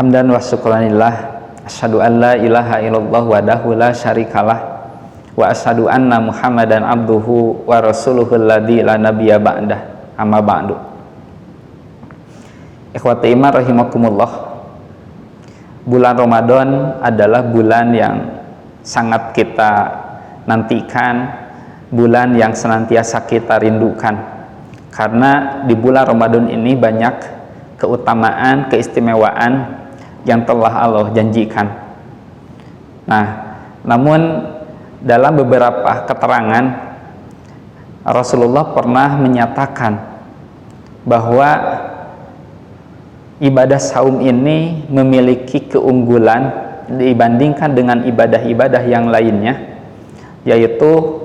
Hamdan wa syukranillah, asyhadu an la ilaha illallah wahdahu la syarikalah, wa asyhadu anna Muhammadan abduhu wa rasuluhul ladzi la nabiyya ba'dah. Amma ba'du. Ikhwati iman rahimakumullah. Bulan Ramadan adalah bulan yang sangat kita nantikan, bulan yang senantiasa kita rindukan. Karena di bulan Ramadan ini banyak keutamaan, keistimewaan yang telah Allah janjikan. Nah, namun dalam beberapa keterangan Rasulullah pernah menyatakan bahwa ibadah saum ini memiliki keunggulan dibandingkan dengan ibadah-ibadah yang lainnya, yaitu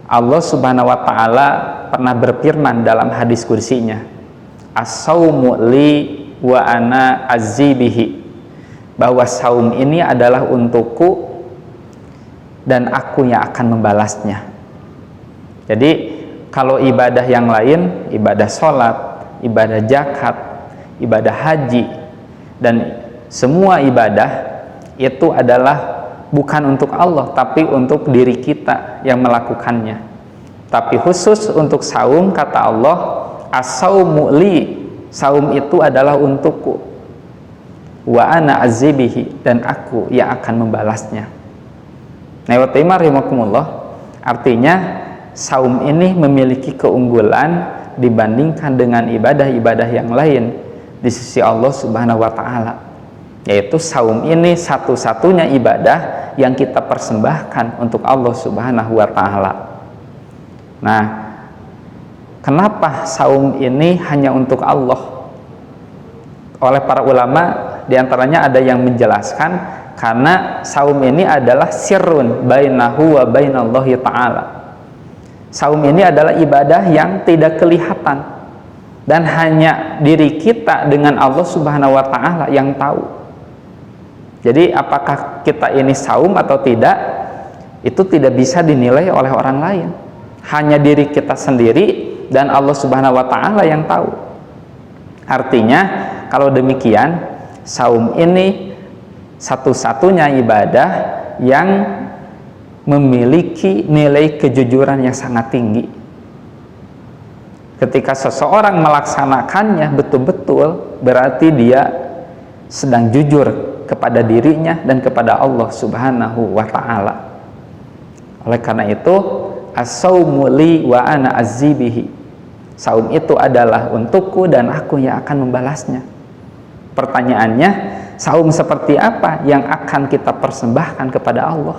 Allah Subhanahu wa Ta'ala pernah berfirman dalam hadis kursinya, as-saumu li wa ana azzibihi, bahwa saum ini adalah untukku dan aku yang akan membalasnya. Jadi kalau ibadah yang lain, ibadah sholat, ibadah zakat, ibadah haji, dan semua ibadah itu adalah bukan untuk Allah, tapi untuk diri kita yang melakukannya. Tapi khusus untuk saum, kata Allah, as-saumu li, saum itu adalah untukku, wa ana azibihi, dan aku yang akan membalasnya. Nah, artinya saum ini memiliki keunggulan dibandingkan dengan ibadah-ibadah yang lain di sisi Allah Subhanahu wa Ta'ala, yaitu saum ini satu-satunya ibadah yang kita persembahkan untuk Allah Subhanahu wa Ta'ala. Nah, kenapa saum ini hanya untuk Allah? Oleh para ulama diantaranya ada yang menjelaskan karena saum ini adalah sirrun bainahu wa bainallahi ta'ala. Saum ini adalah ibadah yang tidak kelihatan dan hanya diri kita dengan Allah Subhanahu wa Ta'ala yang tahu. Jadi apakah kita ini saum atau tidak, itu tidak bisa dinilai oleh orang lain. Hanya diri kita sendiri dan Allah Subhanahu wa Ta'ala yang tahu. Artinya kalau demikian, saum ini satu-satunya ibadah yang memiliki nilai kejujuran yang sangat tinggi. Ketika seseorang melaksanakannya betul-betul, berarti dia sedang jujur kepada dirinya dan kepada Allah Subhanahu wa Ta'ala. Oleh karena itu, as-saumu li wa ana azzibihi, saum itu adalah untukku dan aku yang akan membalasnya. Pertanyaannya, saum seperti apa yang akan kita persembahkan kepada Allah?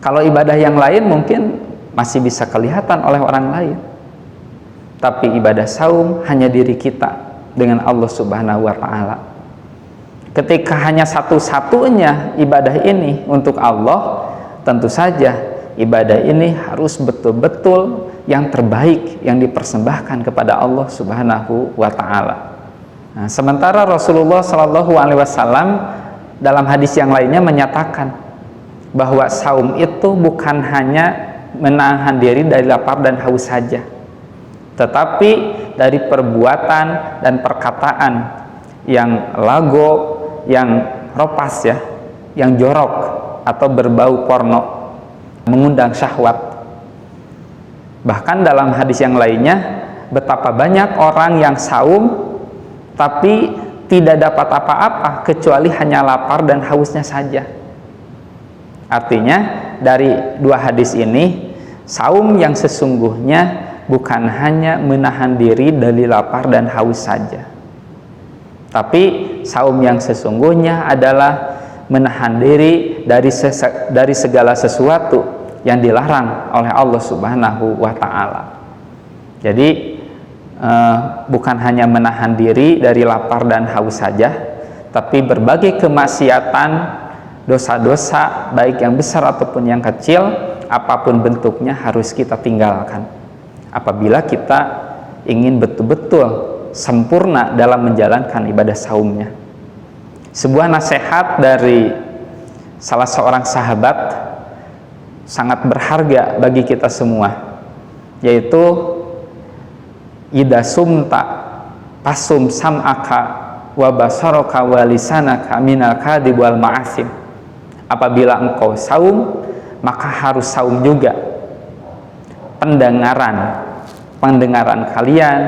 Kalau ibadah yang lain mungkin masih bisa kelihatan oleh orang lain, tapi ibadah saum hanya diri kita dengan Allah Subhanahu wa Ta'ala. Ketika hanya satu-satunya ibadah ini untuk Allah, tentu saja ibadah ini harus betul-betul yang terbaik yang dipersembahkan kepada Allah Subhanahu wa Ta'ala. Nah, sementara Rasulullah Shallallahu Alaihi Wasallam dalam hadis yang lainnya menyatakan bahwa saum itu bukan hanya menahan diri dari lapar dan haus saja, tetapi dari perbuatan dan perkataan yang lago, yang ropas ya, yang jorok atau berbau porno, mengundang syahwat. Bahkan dalam hadis yang lainnya, betapa banyak orang yang saum tapi tidak dapat apa-apa kecuali hanya lapar dan hausnya saja. Artinya dari dua hadis ini, saum yang sesungguhnya bukan hanya menahan diri dari lapar dan haus saja, tapi saum yang sesungguhnya adalah menahan diri dari segala sesuatu yang dilarang oleh Allah Subhanahu wa Ta'ala. Jadi bukan hanya menahan diri dari lapar dan haus saja, tapi berbagai kemaksiatan, dosa-dosa baik yang besar ataupun yang kecil, apapun bentuknya harus kita tinggalkan apabila kita ingin betul-betul sempurna dalam menjalankan ibadah saumnya. Sebuah nasihat dari salah seorang sahabat sangat berharga bagi kita semua, yaitu idza sumta pasum sam'aka wa basaraka wa lisanaka minal kadhib wal ma'asim. Apabila engkau saum, maka harus saum juga pendengaran kalian,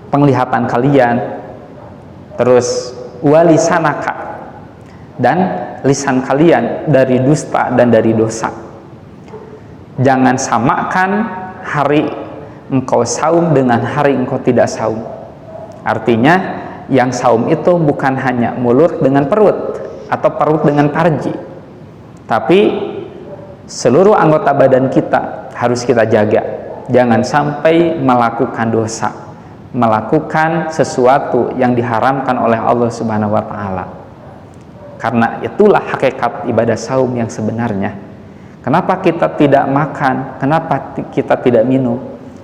penglihatan kalian, terus walisanaka, dan lisan kalian dari dusta dan dari dosa. Jangan samakan hari engkau saum dengan hari engkau tidak saum. Artinya yang saum itu bukan hanya mulut dengan perut atau perut dengan parji, tapi seluruh anggota badan kita harus kita jaga. Jangan sampai melakukan dosa, melakukan sesuatu yang diharamkan oleh Allah Subhanahu wa Ta'ala. Karena itulah hakikat ibadah saum yang sebenarnya. Kenapa kita tidak makan? Kenapa kita tidak minum?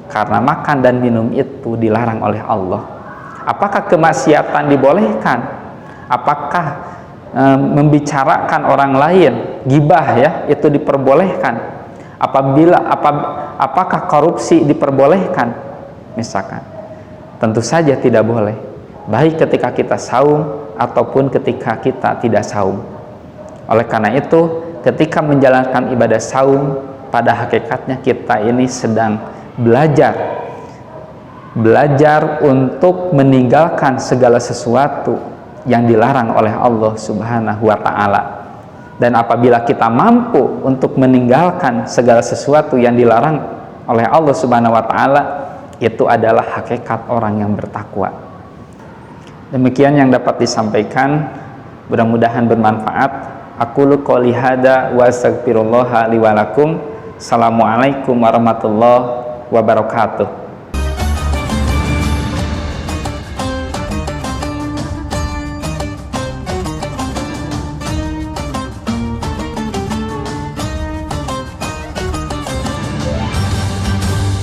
Karena makan dan minum itu dilarang oleh Allah. Apakah kemaksiatan dibolehkan? Apakah membicarakan orang lain, gibah ya, itu diperbolehkan? Apakah korupsi diperbolehkan? Misalkan, tentu saja tidak boleh, baik ketika kita saum ataupun ketika kita tidak saum. Oleh karena itu, ketika menjalankan ibadah saum, pada hakikatnya kita ini sedang belajar untuk meninggalkan segala sesuatu yang dilarang oleh Allah Subhanahu wa Ta'ala. Dan apabila kita mampu untuk meninggalkan segala sesuatu yang dilarang oleh Allah Subhanahu wa Ta'ala, itu adalah hakikat orang yang bertakwa. Demikian yang dapat disampaikan, mudah-mudahan bermanfaat. Aqulu qouli hada wa astaghfirullaha li wa lakum. Assalamualaikum warahmatullahi wabarakatuh.